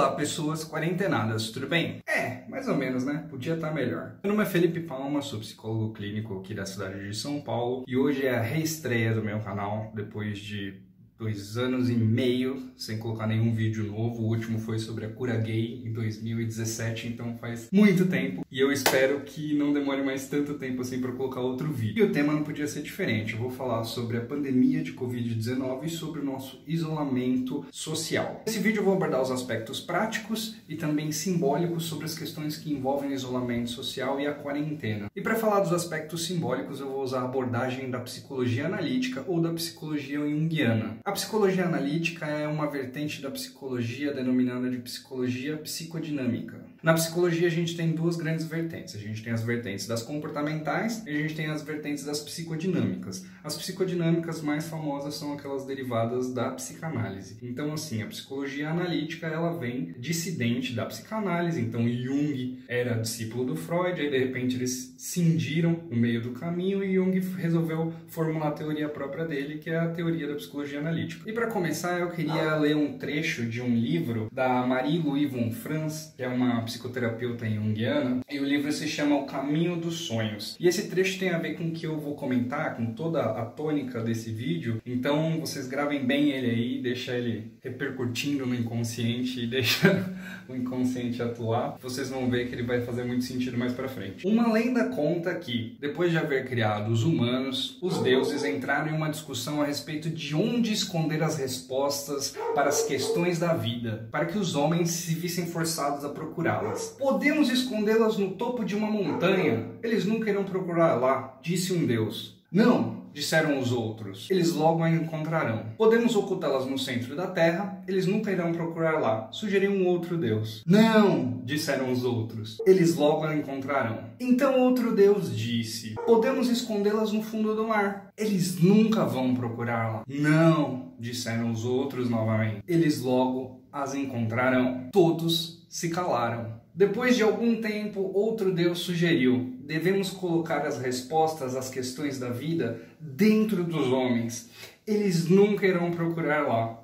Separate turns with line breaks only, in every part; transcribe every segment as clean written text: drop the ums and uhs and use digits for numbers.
Olá, pessoas quarentenadas, tudo bem? Mais ou menos, né? Podia estar melhor. Meu nome é Felipe Palma, sou psicólogo clínico aqui da cidade de São Paulo e hoje é a reestreia do meu canal depois de 2 anos e meio sem colocar nenhum vídeo novo. O último foi sobre a cura gay em 2017, então faz muito tempo e eu espero que não demore mais tanto tempo assim para colocar outro vídeo. E o tema não podia ser diferente, eu vou falar sobre a pandemia de Covid-19 e sobre o nosso isolamento social. Nesse vídeo eu vou abordar os aspectos práticos e também simbólicos sobre as questões que envolvem o isolamento social e a quarentena. E para falar dos aspectos simbólicos eu vou usar a abordagem da psicologia analítica ou da psicologia junguiana. A psicologia analítica é uma vertente da psicologia denominada de psicologia psicodinâmica. Na psicologia a gente tem duas grandes vertentes. A gente tem as vertentes das comportamentais e a gente tem as vertentes das psicodinâmicas. As psicodinâmicas mais famosas são aquelas derivadas da psicanálise. Então assim, a psicologia analítica ela vem dissidente da psicanálise. Então Jung era discípulo do Freud, aí de repente eles cindiram no meio do caminho e Jung resolveu formular a teoria própria dele, que é a teoria da psicologia analítica. E para começar eu queria ler um trecho de um livro da Marie-Louise von Franz, que é uma psicoterapeuta junguiana, e o livro se chama O Caminho dos Sonhos. E esse trecho tem a ver com o que eu vou comentar, com toda a tônica desse vídeo, então vocês gravem bem ele aí, deixa ele repercutindo no inconsciente e deixa o inconsciente atuar. Vocês vão ver que ele vai fazer muito sentido mais pra frente. Uma lenda conta que, depois de haver criado os humanos, os deuses entraram em uma discussão a respeito de onde esconder as respostas para as questões da vida, para que os homens se vissem forçados a procurá-las. Podemos escondê-las no topo de uma montanha? Eles nunca irão procurar lá, disse um deus. Não, disseram os outros, eles logo a encontrarão. Podemos ocultá-las no centro da terra? Eles nunca irão procurar lá, sugeriu um outro deus. Não, disseram os outros, eles logo a encontrarão. Então outro deus disse, podemos escondê-las no fundo do mar? Eles nunca vão procurar lá. Não, disseram os outros novamente, eles logo as encontrarão. Todos se calaram. Depois de algum tempo, outro deus sugeriu, devemos colocar as respostas às questões da vida dentro dos homens. Eles nunca irão procurar lá.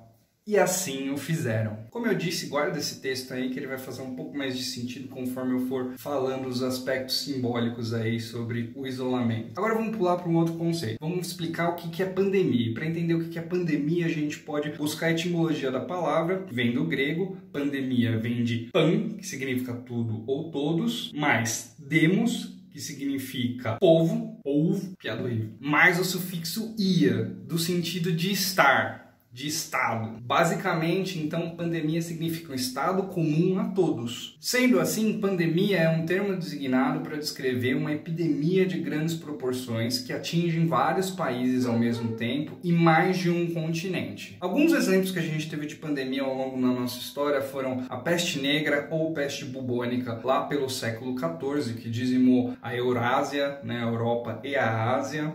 E assim o fizeram. Como eu disse, guarda esse texto aí que ele vai fazer um pouco mais de sentido conforme eu for falando os aspectos simbólicos aí sobre o isolamento. Agora vamos pular para um outro conceito. Vamos explicar o que é pandemia. Para entender o que é pandemia, a gente pode buscar a etimologia da palavra, que vem do grego. Pandemia vem de pan, que significa tudo ou todos, mais demos, que significa povo, piada horrível, mais o sufixo ia, do sentido de estar, de estado. Basicamente, então, pandemia significa um estado comum a todos. Sendo assim, pandemia é um termo designado para descrever uma epidemia de grandes proporções que atingem vários países ao mesmo tempo e mais de um continente. Alguns exemplos que a gente teve de pandemia ao longo da nossa história foram a peste negra ou peste bubônica lá pelo século XIV, que dizimou a Eurásia, né, a Europa e a Ásia.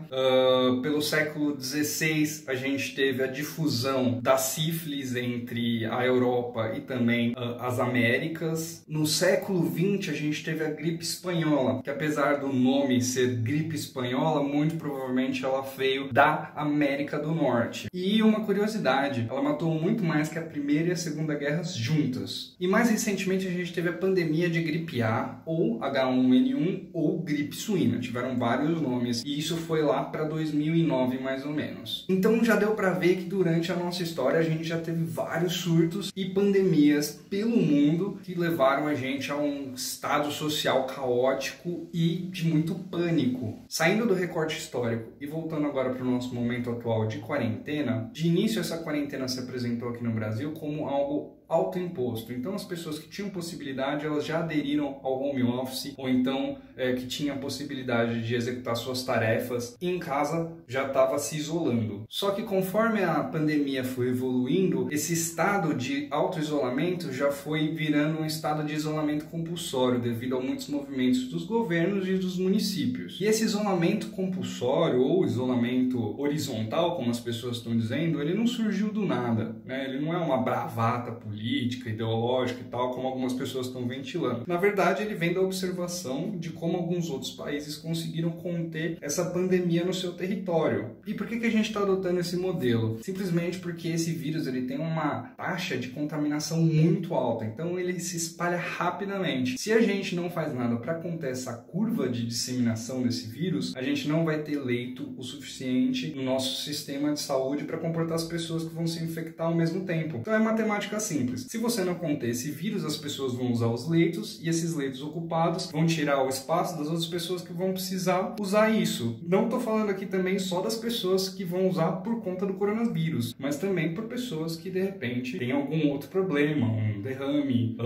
Pelo século XVI, a gente teve a difusão da sífilis entre a Europa e também as Américas. No século XX a gente teve a gripe espanhola, que apesar do nome ser gripe espanhola, muito provavelmente ela veio da América do Norte. E uma curiosidade, ela matou muito mais que a Primeira e a Segunda Guerras juntas. E mais recentemente a gente teve a pandemia de gripe A, ou H1N1, ou gripe suína. Tiveram vários nomes e isso foi lá para 2009 mais ou menos. Então já deu para ver que durante a nossa história a gente já teve vários surtos e pandemias pelo mundo que levaram a gente a um estado social caótico e de muito pânico. Saindo do recorte histórico e voltando agora para o nosso momento atual de quarentena, de início essa quarentena se apresentou aqui no Brasil como algo autoimposto. Então as pessoas que tinham possibilidade, elas já aderiram ao home office, ou então que tinham a possibilidade de executar suas tarefas em casa, já estava se isolando. Só que conforme a pandemia foi evoluindo, esse estado de auto-isolamento já foi virando um estado de isolamento compulsório, devido a muitos movimentos dos governos e dos municípios. E esse isolamento compulsório, ou isolamento horizontal, como as pessoas estão dizendo, ele não surgiu do nada, né? Ele não é uma bravata política política, ideológica e tal, como algumas pessoas estão ventilando. Na verdade, ele vem da observação de como alguns outros países conseguiram conter essa pandemia no seu território. E por que a gente está adotando esse modelo? Simplesmente porque esse vírus ele tem uma taxa de contaminação muito alta, então ele se espalha rapidamente. Se a gente não faz nada para conter essa curva de disseminação desse vírus, a gente não vai ter leito o suficiente no nosso sistema de saúde para comportar as pessoas que vão se infectar ao mesmo tempo. Então é matemática simples. Se você não conter esse vírus, as pessoas vão usar os leitos e esses leitos ocupados vão tirar o espaço das outras pessoas que vão precisar usar isso. Não estou falando aqui também só das pessoas que vão usar por conta do coronavírus, mas também por pessoas que de repente têm algum outro problema, um derrame,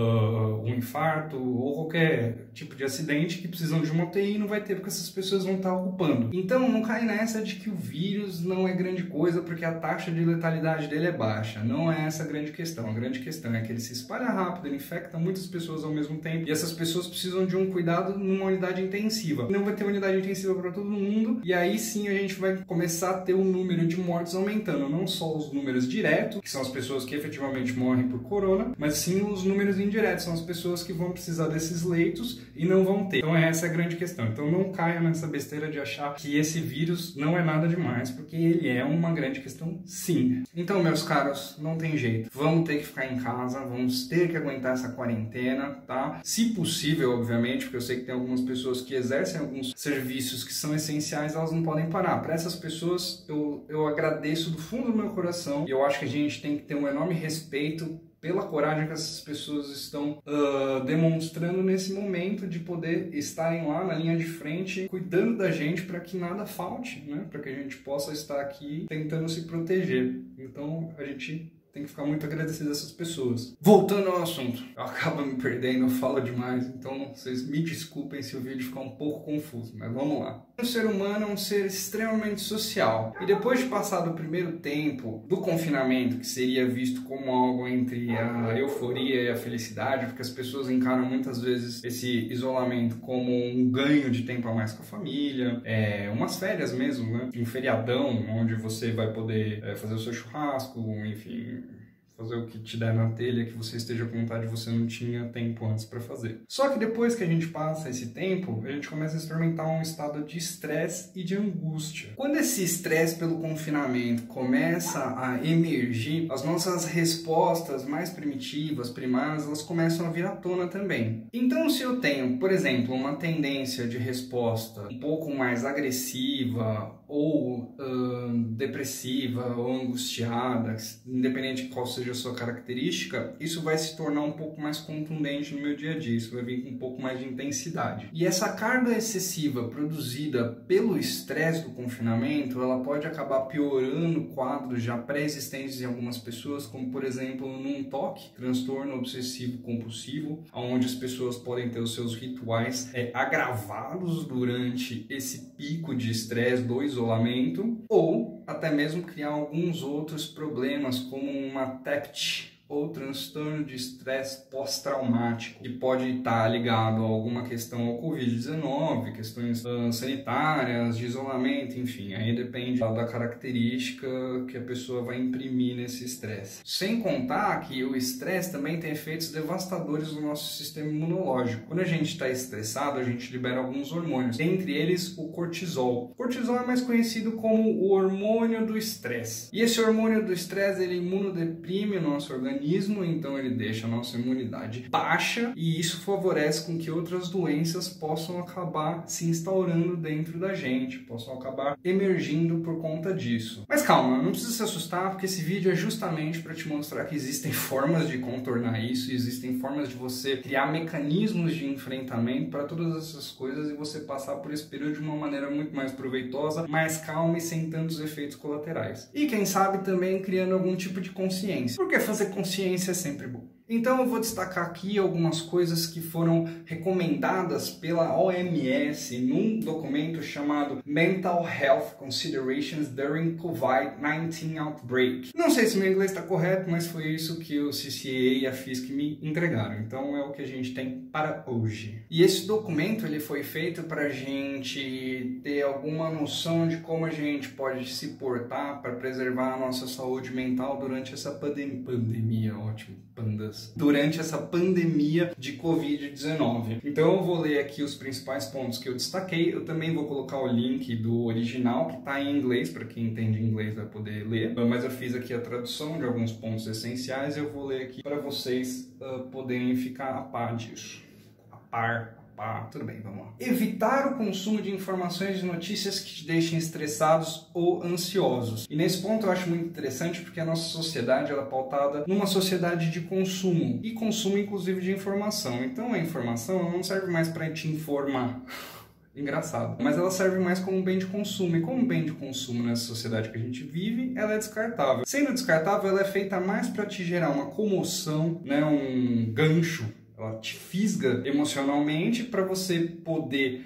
um infarto ou qualquer tipo de acidente que precisam de uma UTI e não vai ter porque essas pessoas vão estar ocupando. Então não cai nessa de que o vírus não é grande coisa porque a taxa de letalidade dele é baixa. Não é essa a grande questão. A grande questão é que ele se espalha rápido, ele infecta muitas pessoas ao mesmo tempo e essas pessoas precisam de um cuidado numa unidade intensiva. Não vai ter unidade intensiva para todo mundo e aí sim a gente vai começar a ter o número de mortes aumentando. Não só os números diretos, que são as pessoas que efetivamente morrem por corona, mas sim os números indiretos, são as pessoas que vão precisar desses leitos e não vão ter. Então essa é a grande questão. Então não caia nessa besteira de achar que esse vírus não é nada demais, porque ele é uma grande questão sim. Então, meus caros, não tem jeito. Vamos ter que ficar em casa, vamos ter que aguentar essa quarentena, tá? Se possível, obviamente, porque eu sei que tem algumas pessoas que exercem alguns serviços que são essenciais, elas não podem parar. Para essas pessoas, eu agradeço do fundo do meu coração e eu acho que a gente tem que ter um enorme respeito pela coragem que essas pessoas estão demonstrando nesse momento de poder estarem lá na linha de frente, cuidando da gente para que nada falte, né? Para que a gente possa estar aqui tentando se proteger. Então, a gente tem que ficar muito agradecido a essas pessoas. Voltando ao assunto, eu acabo me perdendo, eu falo demais, então vocês me desculpem se o vídeo ficar um pouco confuso, mas vamos lá. O ser humano é um ser extremamente social, e depois de passar do primeiro tempo do confinamento, que seria visto como algo entre a euforia e a felicidade, porque as pessoas encaram muitas vezes esse isolamento como um ganho de tempo a mais com a família, umas férias mesmo, né? Um feriadão, onde você vai poder fazer o seu churrasco, enfim, fazer o que te der na telha, que você esteja com vontade, você não tinha tempo antes para fazer. Só que depois que a gente passa esse tempo, a gente começa a experimentar um estado de estresse e de angústia. Quando esse estresse pelo confinamento começa a emergir, as nossas respostas mais primitivas, primárias, elas começam a vir à tona também. Então, se eu tenho, por exemplo, uma tendência de resposta um pouco mais agressiva, ou depressiva, ou angustiada, independente de qual seja a sua característica, isso vai se tornar um pouco mais contundente no meu dia a dia, isso vai vir com um pouco mais de intensidade. E essa carga excessiva produzida pelo estresse do confinamento, ela pode acabar piorando quadros já pré-existentes em algumas pessoas, como por exemplo num TOC, transtorno obsessivo compulsivo, onde as pessoas podem ter os seus rituais agravados durante esse pico de estresse do isolamento, ou até mesmo criar alguns outros problemas, como uma TEPT, ou transtorno de estresse pós-traumático, que pode estar ligado a alguma questão ao Covid-19, questões sanitárias, de isolamento, enfim, aí depende da característica que a pessoa vai imprimir nesse estresse. Sem contar que o estresse também tem efeitos devastadores no nosso sistema imunológico. Quando a gente está estressado, a gente libera alguns hormônios, entre eles o cortisol. O cortisol é mais conhecido como o hormônio do estresse. E esse hormônio do estresse, ele imunodeprime o nosso organismo, então ele deixa a nossa imunidade baixa e isso favorece com que outras doenças possam acabar se instaurando dentro da gente, possam acabar emergindo por conta disso. Mas calma, não precisa se assustar, porque esse vídeo é justamente para te mostrar que existem formas de contornar isso, existem formas de você criar mecanismos de enfrentamento para todas essas coisas e você passar por esse período de uma maneira muito mais proveitosa, mais calma e sem tantos efeitos colaterais. E quem sabe também criando algum tipo de consciência. Porque fazer consciência é sempre bom. Então eu vou destacar aqui algumas coisas que foram recomendadas pela OMS num documento chamado Mental Health Considerations During COVID-19 Outbreak. Não sei se meu inglês está correto, mas foi isso que o CCA e a FISC me entregaram. Então é o que a gente tem para hoje. E esse documento ele foi feito para a gente ter alguma noção de como a gente pode se portar para preservar a nossa saúde mental durante essa pandemia, ótimo, pandas. Durante essa pandemia de Covid-19. Então eu vou ler aqui os principais pontos que eu destaquei. Eu também vou colocar o link do original, que está em inglês, para quem entende inglês vai poder ler. Mas eu fiz aqui a tradução de alguns pontos essenciais e eu vou ler aqui para vocês poderem ficar a par disso. A par. Tudo bem, vamos lá. Evitar o consumo de informações e notícias que te deixem estressados ou ansiosos. E nesse ponto eu acho muito interessante porque a nossa sociedade ela é pautada numa sociedade de consumo. E consumo inclusive de informação. Então a informação não serve mais para te informar. Engraçado. Mas ela serve mais como um bem de consumo. E como bem de consumo nessa sociedade que a gente vive, ela é descartável. Sendo descartável, ela é feita mais para te gerar uma comoção, né, um gancho. Ela te fisga emocionalmente para você poder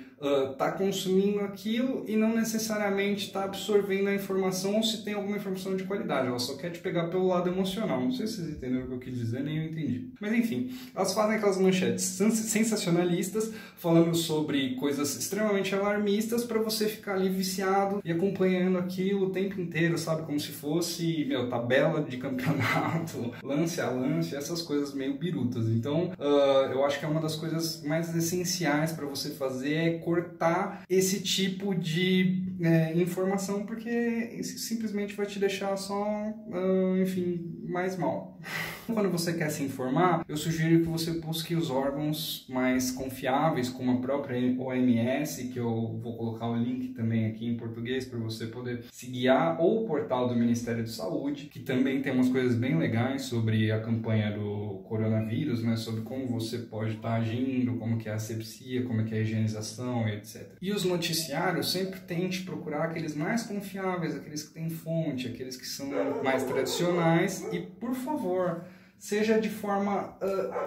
tá consumindo aquilo e não necessariamente tá absorvendo a informação ou se tem alguma informação de qualidade. Ela só quer te pegar pelo lado emocional. Não sei se vocês entenderam o que eu quis dizer, nem eu entendi. Mas enfim, elas fazem aquelas manchetes sensacionalistas falando sobre coisas extremamente alarmistas para você ficar ali viciado e acompanhando aquilo o tempo inteiro, sabe? Como se fosse, tabela de campeonato, lance a lance, essas coisas meio birutas. Então, eu acho que é uma das coisas mais essenciais para você fazer é cortar esse tipo de informação, porque isso simplesmente vai te deixar só, enfim, mais mal. Quando você quer se informar, eu sugiro que você busque os órgãos mais confiáveis, como a própria OMS, que eu vou colocar o link também aqui em português para você poder se guiar, ou o portal do Ministério da Saúde, que também tem umas coisas bem legais sobre a campanha do coronavírus, né, sobre como você pode estar agindo, como que é a asepsia, como que é a higienização, etc. E os noticiários sempre tente procurar aqueles mais confiáveis, aqueles que têm fonte, aqueles que são mais tradicionais e, por favor, seja de forma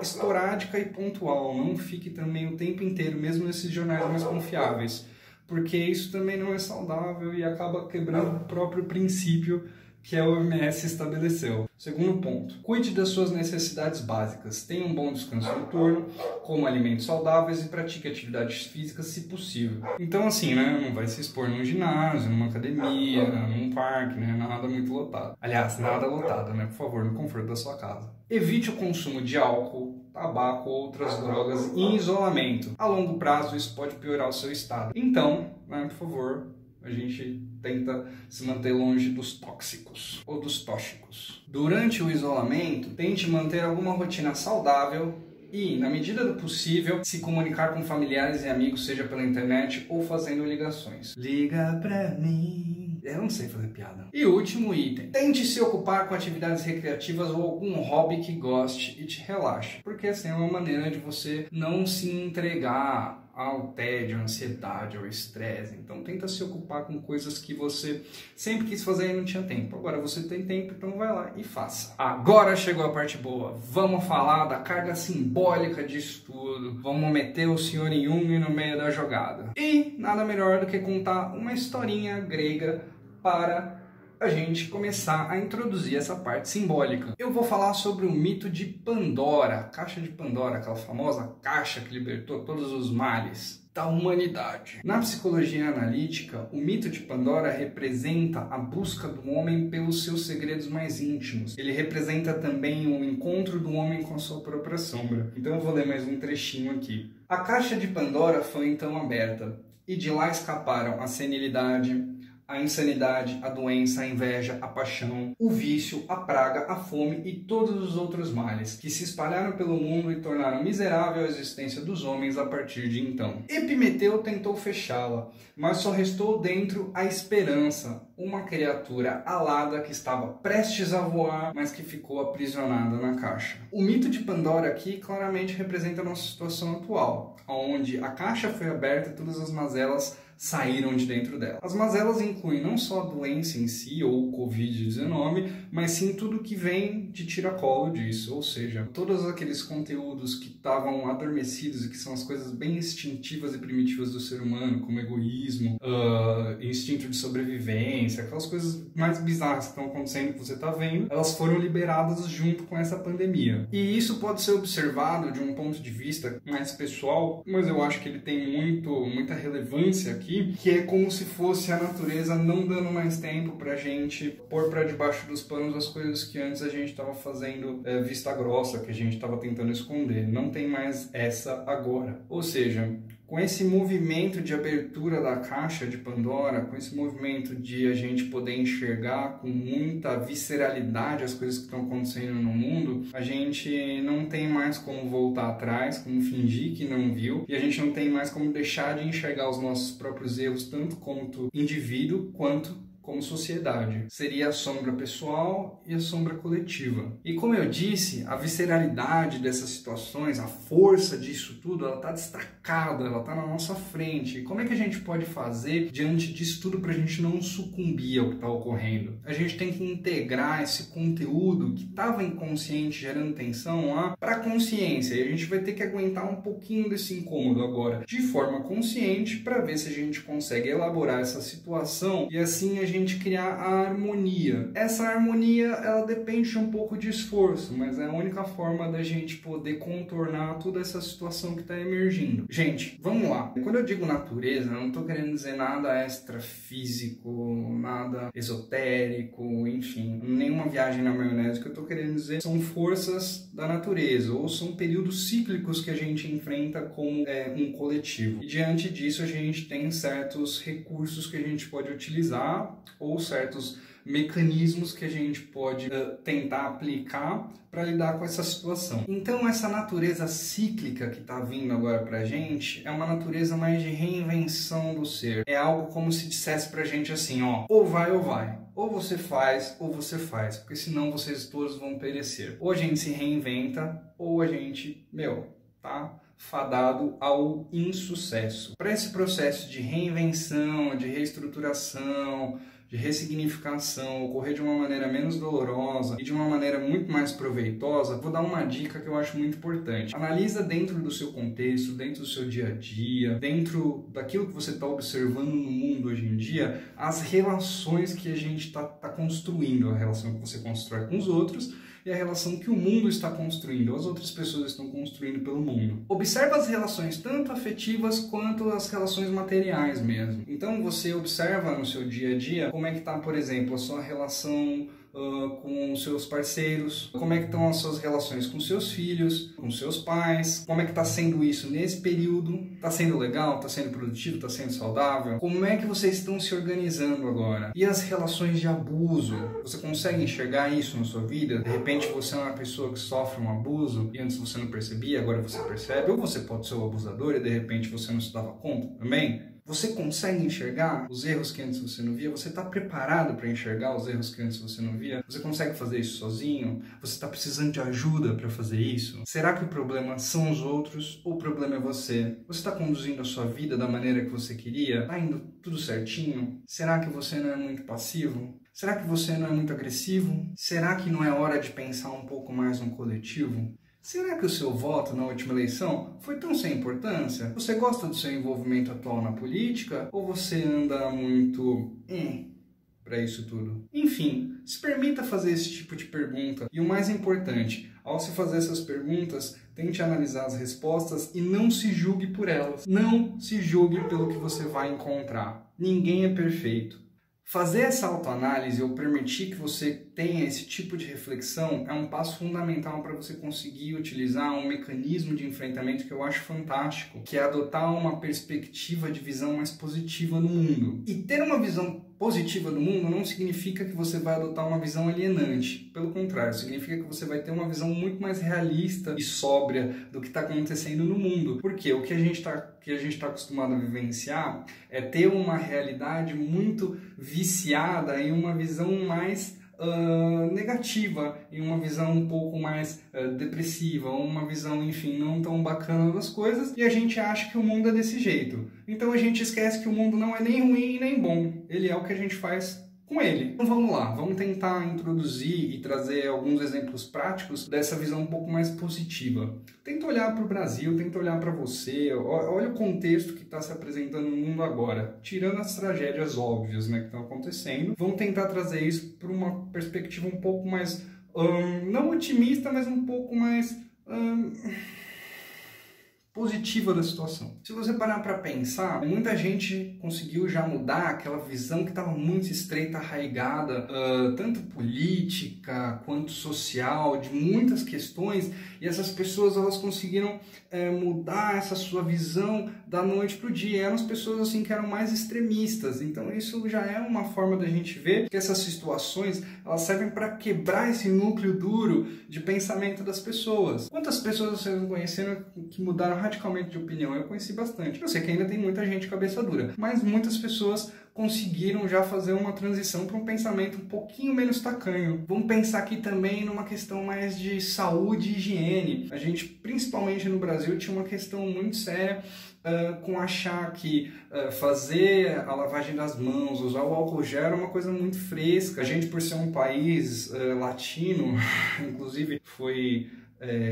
esporádica e pontual, não fique também o tempo inteiro, mesmo nesses jornais mais confiáveis, porque isso também não é saudável e acaba quebrando o próprio princípio que a OMS estabeleceu. Segundo ponto, cuide das suas necessidades básicas. Tenha um bom descanso noturno, coma alimentos saudáveis e pratique atividades físicas se possível. Então assim, né, não vai se expor num ginásio, numa academia, num parque, né, nada muito lotado. Aliás, nada lotado, né, por favor, no conforto da sua casa. Evite o consumo de álcool, tabaco ou outras drogas em isolamento. A longo prazo isso pode piorar o seu estado. Então, né, por favor, a gente tenta se manter longe dos tóxicos ou dos tóxicos. Durante o isolamento, tente manter alguma rotina saudável e, na medida do possível, se comunicar com familiares e amigos, seja pela internet ou fazendo ligações. Liga pra mim. Eu não sei fazer piada. E último item. Tente se ocupar com atividades recreativas ou algum hobby que goste e te relaxe. Porque assim é uma maneira de você não se entregar ao tédio, à ansiedade, ao estresse. Então tenta se ocupar com coisas que você sempre quis fazer e não tinha tempo. Agora você tem tempo, então vai lá e faça. Agora chegou a parte boa. Vamos falar da carga simbólica disso tudo. Vamos meter o Sr. Jung no meio da jogada. E nada melhor do que contar uma historinha grega para a gente começar a introduzir essa parte simbólica. Eu vou falar sobre o mito de Pandora, a caixa de Pandora, aquela famosa caixa que libertou todos os males da humanidade. Na psicologia analítica, o mito de Pandora representa a busca do homem pelos seus segredos mais íntimos. Ele representa também o encontro do homem com a sua própria sombra. Então eu vou ler mais um trechinho aqui. A caixa de Pandora foi então aberta, e de lá escaparam a senilidade, a insanidade, a doença, a inveja, a paixão, o vício, a praga, a fome e todos os outros males, que se espalharam pelo mundo e tornaram miserável a existência dos homens a partir de então. Epimeteu tentou fechá-la, mas só restou dentro a esperança, uma criatura alada que estava prestes a voar, mas que ficou aprisionada na caixa. O mito de Pandora aqui claramente representa a nossa situação atual, onde a caixa foi aberta e todas as mazelas saíram de dentro dela. As mazelas incluem não só a doença em si, ou o Covid-19, mas sim tudo que vem de tiracolo disso, ou seja, todos aqueles conteúdos que estavam adormecidos e que são as coisas bem instintivas e primitivas do ser humano, como egoísmo, instinto de sobrevivência, aquelas coisas mais bizarras que estão acontecendo que você está vendo, elas foram liberadas junto com essa pandemia. E isso pode ser observado de um ponto de vista mais pessoal, mas eu acho que ele tem muita relevância aqui, que é como se fosse a natureza não dando mais tempo pra gente pôr pra debaixo dos panos as coisas que antes a gente estava fazendo vista grossa, que a gente estava tentando esconder. Não tem mais essa agora. Ou seja, com esse movimento de abertura da caixa de Pandora, com esse movimento de a gente poder enxergar com muita visceralidade as coisas que estão acontecendo no mundo, a gente não tem mais como voltar atrás, como fingir que não viu, e a gente não tem mais como deixar de enxergar os nossos próprios erros, tanto como indivíduo, quanto como sociedade. Seria a sombra pessoal e a sombra coletiva. E como eu disse, a visceralidade dessas situações, a força disso tudo, ela está destacada, ela está na nossa frente. E como é que a gente pode fazer diante disso tudo para a gente não sucumbir ao que está ocorrendo? A gente tem que integrar esse conteúdo que estava inconsciente, gerando tensão lá, para a consciência. E a gente vai ter que aguentar um pouquinho desse incômodo agora, de forma consciente, para ver se a gente consegue elaborar essa situação e assim a gente criar a harmonia. Essa harmonia, ela depende um pouco de esforço, mas é a única forma da gente poder contornar toda essa situação que está emergindo. Gente, vamos lá. Quando eu digo natureza, eu não estou querendo dizer nada extrafísico, nada esotérico, enfim, nenhuma viagem na maionese. O que eu estou querendo dizer são forças da natureza, ou são períodos cíclicos que a gente enfrenta como um coletivo. E diante disso, a gente tem certos recursos que a gente pode utilizar, ou certos mecanismos que a gente pode tentar aplicar para lidar com essa situação. Então essa natureza cíclica que está vindo agora para a gente é uma natureza mais de reinvenção do ser. É algo como se dissesse para a gente assim, ó, ou vai ou vai. Ou você faz, porque senão vocês todos vão perecer. Ou a gente se reinventa, ou a gente, tá fadado ao insucesso. Para esse processo de reinvenção, de reestruturação, de ressignificação ocorrer de uma maneira menos dolorosa e de uma maneira muito mais proveitosa, vou dar uma dica que eu acho muito importante. Analisa dentro do seu contexto, dentro do seu dia a dia, dentro daquilo que você está observando no mundo hoje em dia, as relações que a gente está construindo, a relação que você constrói com os outros e a relação que o mundo está construindo, as outras pessoas estão construindo pelo mundo. Observa as relações tanto afetivas quanto as relações materiais mesmo. Então você observa no seu dia a dia como é que está, por exemplo, a sua relação com seus parceiros, como é que estão as suas relações com seus filhos, com seus pais, como é que está sendo isso nesse período, está sendo legal, está sendo produtivo, está sendo saudável, como é que vocês estão se organizando agora? E as relações de abuso, você consegue enxergar isso na sua vida? De repente você é uma pessoa que sofre um abuso e antes você não percebia, agora você percebe, ou você pode ser o abusador e de repente você não se dava conta também? Você consegue enxergar os erros que antes você não via? Você está preparado para enxergar os erros que antes você não via? Você consegue fazer isso sozinho? Você está precisando de ajuda para fazer isso? Será que o problema são os outros ou o problema é você? Você está conduzindo a sua vida da maneira que você queria? Está indo tudo certinho? Será que você não é muito passivo? Será que você não é muito agressivo? Será que não é hora de pensar um pouco mais no coletivo? Será que o seu voto na última eleição foi tão sem importância? Você gosta do seu envolvimento atual na política? Ou você anda muito para isso tudo? Enfim, se permita fazer esse tipo de pergunta. E o mais importante, ao se fazer essas perguntas, tente analisar as respostas e não se julgue por elas. Não se julgue pelo que você vai encontrar. Ninguém é perfeito. Fazer essa autoanálise ou permitir que você tenha esse tipo de reflexão é um passo fundamental para você conseguir utilizar um mecanismo de enfrentamento que eu acho fantástico, que é adotar uma perspectiva de visão mais positiva no mundo. E ter uma visão positiva do mundo não significa que você vai adotar uma visão alienante. Pelo contrário, significa que você vai ter uma visão muito mais realista e sóbria do que está acontecendo no mundo. Porque o que a gente está acostumado a vivenciar é ter uma realidade muito viciada em uma visão mais negativa, em uma visão um pouco mais depressiva, uma visão, enfim, não tão bacana das coisas, e a gente acha que o mundo é desse jeito. Então a gente esquece que o mundo não é nem ruim nem bom, ele é o que a gente faz com ele. Então vamos lá, vamos tentar introduzir e trazer alguns exemplos práticos dessa visão um pouco mais positiva. Tenta olhar para o Brasil, tenta olhar para você, olha o contexto que está se apresentando no mundo agora, tirando as tragédias óbvias, né, que estão acontecendo. Vamos tentar trazer isso para uma perspectiva um pouco mais, não otimista, mas um pouco mais positiva da situação. Se você parar para pensar, muita gente conseguiu já mudar aquela visão que estava muito estreita, arraigada, tanto política quanto social, de muitas questões, e essas pessoas elas conseguiram mudar essa sua visão da noite para o dia. Eram as pessoas assim que eram mais extremistas. Então isso já é uma forma da gente ver que essas situações elas servem para quebrar esse núcleo duro de pensamento das pessoas. Quantas pessoas vocês conheceram que mudaram radicalmente de opinião? Eu conheci bastante. Eu sei que ainda tem muita gente cabeça dura, mas muitas pessoas conseguiram já fazer uma transição para um pensamento um pouquinho menos tacanho. Vamos pensar aqui também numa questão mais de saúde e higiene. A gente, principalmente no Brasil, tinha uma questão muito séria com achar que fazer a lavagem das mãos, usar o álcool gel era uma coisa muito fresca. A gente, por ser um país latino, inclusive foi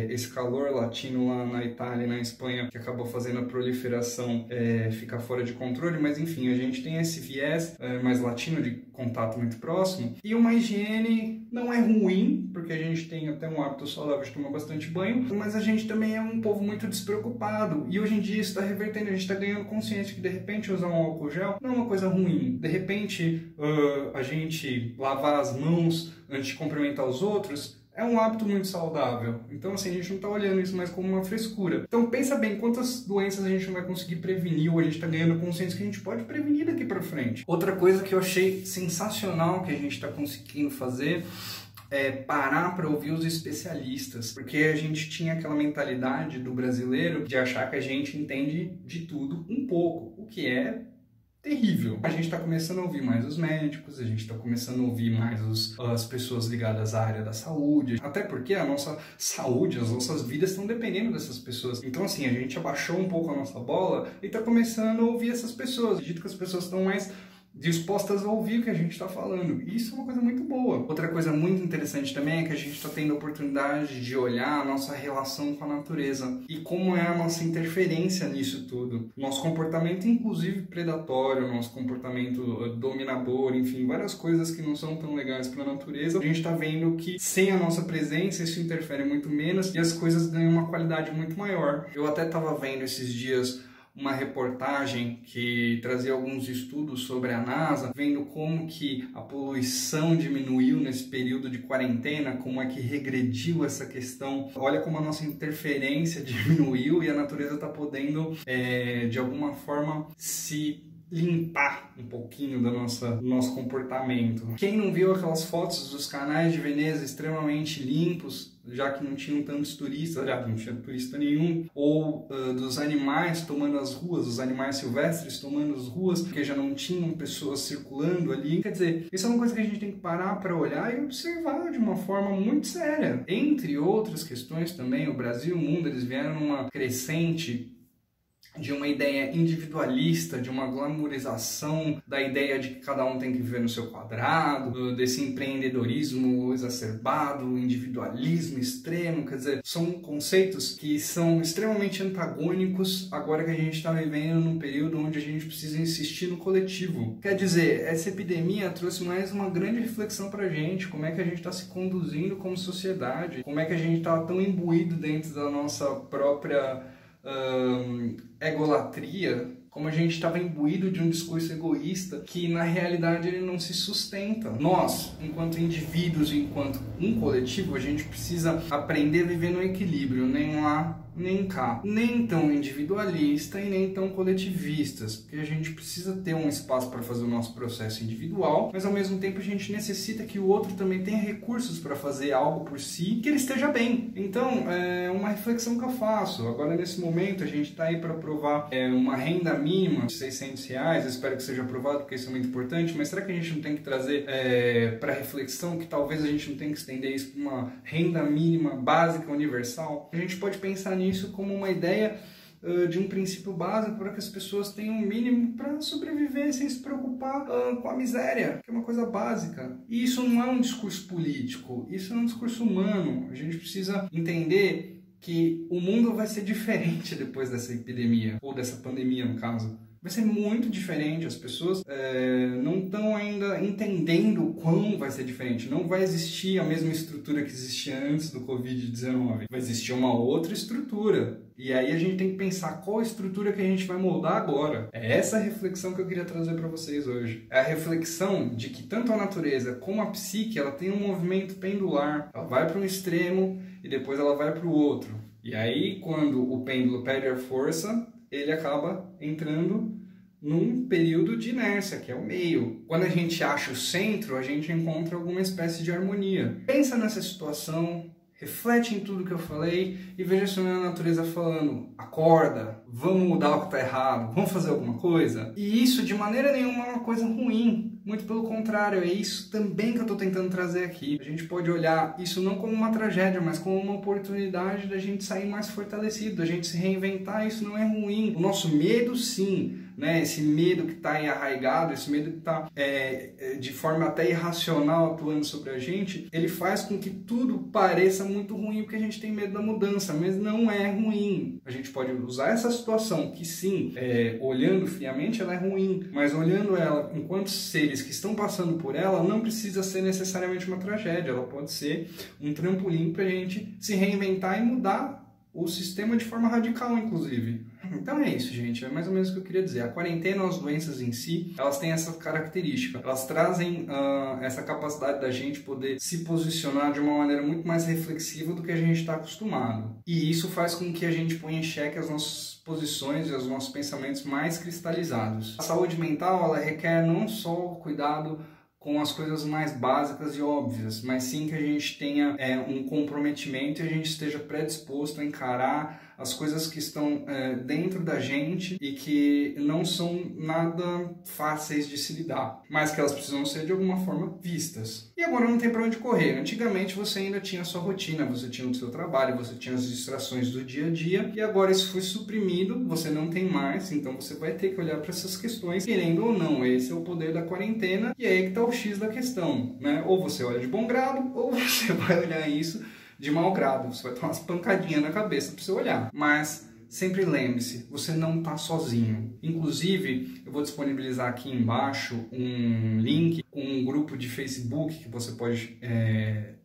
esse calor latino lá na Itália e na Espanha que acabou fazendo a proliferação ficar fora de controle, mas enfim, a gente tem esse viés mais latino de contato muito próximo, e uma higiene não é ruim, porque a gente tem até um hábito saudável de tomar bastante banho, mas a gente também é um povo muito despreocupado, e hoje em dia isso está revertendo, a gente está ganhando consciência que de repente usar um álcool gel não é uma coisa ruim, de repente a gente lavar as mãos antes de cumprimentar os outros é um hábito muito saudável. Então, assim, a gente não está olhando isso mais como uma frescura. Então, pensa bem quantas doenças a gente não vai conseguir prevenir ou a gente está ganhando consciência que a gente pode prevenir daqui para frente. Outra coisa que eu achei sensacional que a gente está conseguindo fazer é parar para ouvir os especialistas, porque a gente tinha aquela mentalidade do brasileiro de achar que a gente entende de tudo um pouco, o que é terrível. A gente está começando a ouvir mais os médicos, a gente está começando a ouvir mais as pessoas ligadas à área da saúde, até porque a nossa saúde, as nossas vidas estão dependendo dessas pessoas. Então, assim, a gente abaixou um pouco a nossa bola e está começando a ouvir essas pessoas. Acredito que as pessoas estão mais dispostas a ouvir o que a gente está falando. E isso é uma coisa muito boa. Outra coisa muito interessante também é que a gente está tendo a oportunidade de olhar a nossa relação com a natureza e como é a nossa interferência nisso tudo. Nosso comportamento, inclusive predatório, nosso comportamento dominador, enfim, várias coisas que não são tão legais para a natureza. A gente está vendo que sem a nossa presença isso interfere muito menos e as coisas ganham uma qualidade muito maior. Eu até estava vendo esses dias uma reportagem que trazia alguns estudos sobre a NASA, vendo como que a poluição diminuiu nesse período de quarentena, como é que regrediu essa questão. Olha como a nossa interferência diminuiu e a natureza está podendo, de alguma forma, se limpar um pouquinho do nosso comportamento. Quem não viu aquelas fotos dos canais de Veneza extremamente limpos, já que não tinham tantos turistas, já que não tinha turista nenhum, ou dos animais tomando as ruas, os animais silvestres tomando as ruas, porque já não tinham pessoas circulando ali. Quer dizer, isso é uma coisa que a gente tem que parar para olhar e observar de uma forma muito séria. Entre outras questões também, o Brasil e o mundo, eles vieram numa crescente de uma ideia individualista, de uma glamourização da ideia de que cada um tem que viver no seu quadrado, desse empreendedorismo exacerbado, individualismo extremo. Quer dizer, são conceitos que são extremamente antagônicos agora que a gente está vivendo num período onde a gente precisa insistir no coletivo. Quer dizer, essa epidemia trouxe mais uma grande reflexão pra gente, como é que a gente está se conduzindo como sociedade, como é que a gente está tão imbuído dentro da nossa própria egolatria, como a gente estava imbuído de um discurso egoísta que na realidade ele não se sustenta. Nós, enquanto indivíduos, enquanto um coletivo, a gente precisa aprender a viver no equilíbrio, nem lá nem cá, nem tão individualista e nem tão coletivistas, porque a gente precisa ter um espaço para fazer o nosso processo individual, mas ao mesmo tempo a gente necessita que o outro também tenha recursos para fazer algo por si, que ele esteja bem. Então, é uma reflexão que eu faço. Agora, nesse momento, a gente está aí para aprovar uma renda mínima de R$600, eu espero que seja aprovado, porque isso é muito importante, mas será que a gente não tem que trazer para reflexão que talvez a gente não tenha que estender isso para uma renda mínima básica universal? A gente pode pensar nisso como uma ideia de um princípio básico para que as pessoas tenham um mínimo para sobreviver sem se preocupar com a miséria, que é uma coisa básica. E isso não é um discurso político, isso é um discurso humano. A gente precisa entender que o mundo vai ser diferente depois dessa epidemia, ou dessa pandemia no caso. Vai ser muito diferente, as pessoas não estão ainda entendendo como vai ser diferente. Não vai existir a mesma estrutura que existia antes do Covid-19. Vai existir uma outra estrutura. E aí a gente tem que pensar qual a estrutura que a gente vai moldar agora. É essa a reflexão que eu queria trazer para vocês hoje. É a reflexão de que tanto a natureza como a psique, ela tem um movimento pendular. Ela vai para um extremo e depois ela vai para o outro. E aí, quando o pêndulo perde a força, ele acaba entrando num período de inércia, que é o meio. Quando a gente acha o centro, a gente encontra alguma espécie de harmonia. Pensa nessa situação, reflete em tudo que eu falei e veja se não é a natureza falando: acorda, vamos mudar o que está errado, vamos fazer alguma coisa. E isso de maneira nenhuma é uma coisa ruim. Muito pelo contrário, é isso também que eu estou tentando trazer aqui. A gente pode olhar isso não como uma tragédia, mas como uma oportunidade da gente sair mais fortalecido, da gente se reinventar. Isso não é ruim. O nosso medo, sim, né? Esse medo que está aí arraigado, esse medo que está de forma até irracional atuando sobre a gente, ele faz com que tudo pareça muito ruim, porque a gente tem medo da mudança, mas não é ruim. A gente pode usar essa situação, que sim, olhando friamente ela é ruim, mas olhando ela enquanto seres que estão passando por ela, não precisa ser necessariamente uma tragédia, ela pode ser um trampolim para a gente se reinventar e mudar o sistema de forma radical, inclusive. Então é isso, gente, é mais ou menos o que eu queria dizer. A quarentena, as doenças em si, elas têm essa característica, elas trazem essa capacidade da gente poder se posicionar de uma maneira muito mais reflexiva do que a gente está acostumado. E isso faz com que a gente ponha em xeque as nossas posições e os nossos pensamentos mais cristalizados. A saúde mental, ela requer não só o cuidado com as coisas mais básicas e óbvias, mas sim que a gente tenha um comprometimento e a gente esteja predisposto a encarar as coisas que estão dentro da gente e que não são nada fáceis de se lidar, mas que elas precisam ser de alguma forma vistas. E agora não tem para onde correr. Antigamente você ainda tinha a sua rotina, você tinha o seu trabalho, você tinha as distrações do dia a dia, e agora isso foi suprimido, você não tem mais, então você vai ter que olhar para essas questões, querendo ou não. Esse é o poder da quarentena, e é aí que está o X da questão, né? Ou você olha de bom grado, ou você vai olhar isso de mau grado, você vai tomar umas pancadinhas na cabeça para você olhar. Mas sempre lembre-se, você não está sozinho. Inclusive, eu vou disponibilizar aqui embaixo um link com um grupo de Facebook que você pode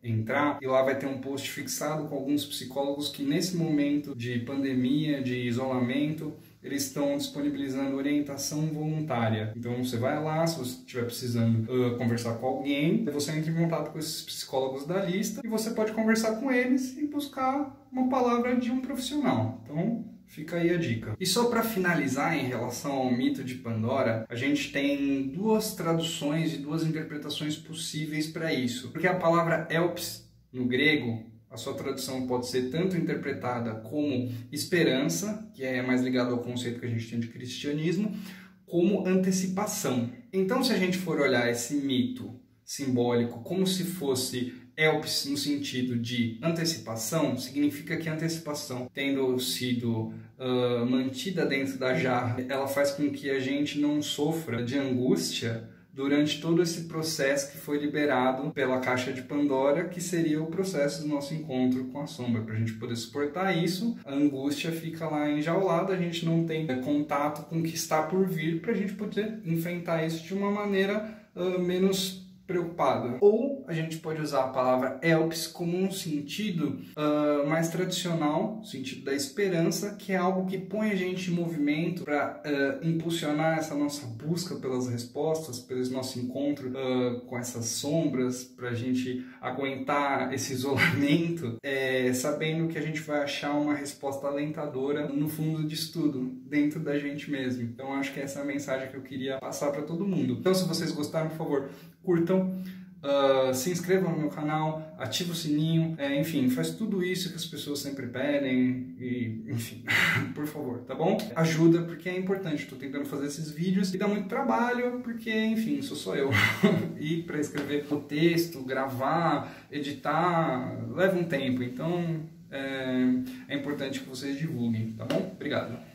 entrar, e lá vai ter um post fixado com alguns psicólogos que nesse momento de pandemia, de isolamento, eles estão disponibilizando orientação voluntária. Então você vai lá, se você estiver precisando conversar com alguém, você entra em contato com esses psicólogos da lista e você pode conversar com eles e buscar uma palavra de um profissional. Então fica aí a dica. E só para finalizar, em relação ao mito de Pandora, a gente tem duas traduções e duas interpretações possíveis para isso. Porque a palavra elpis, no grego, a sua tradução pode ser tanto interpretada como esperança, que é mais ligado ao conceito que a gente tem de cristianismo, como antecipação. Então, se a gente for olhar esse mito simbólico como se fosse elpis no sentido de antecipação, significa que a antecipação, tendo sido mantida dentro da jarra, ela faz com que a gente não sofra de angústia durante todo esse processo que foi liberado pela caixa de Pandora, que seria o processo do nosso encontro com a sombra. Para a gente poder suportar isso, a angústia fica lá enjaulada, a gente não tem contato com o que está por vir, para a gente poder enfrentar isso de uma maneira menos preocupado. Ou a gente pode usar a palavra helps como um sentido mais tradicional, sentido da esperança, que é algo que põe a gente em movimento para impulsionar essa nossa busca pelas respostas, pelo nosso encontro com essas sombras, para a gente aguentar esse isolamento, sabendo que a gente vai achar uma resposta alentadora no fundo disso tudo, dentro da gente mesmo. Então acho que essa é a mensagem que eu queria passar para todo mundo. Então se vocês gostaram, por favor, curtam, se inscrevam no meu canal, ativa o sininho, enfim, faz tudo isso que as pessoas sempre pedem, e, enfim, por favor, tá bom? Ajuda, porque é importante, estou tentando fazer esses vídeos e dá muito trabalho, porque, enfim, sou só eu. E para escrever o texto, gravar, editar, leva um tempo, então é importante que vocês divulguem, tá bom? Obrigado.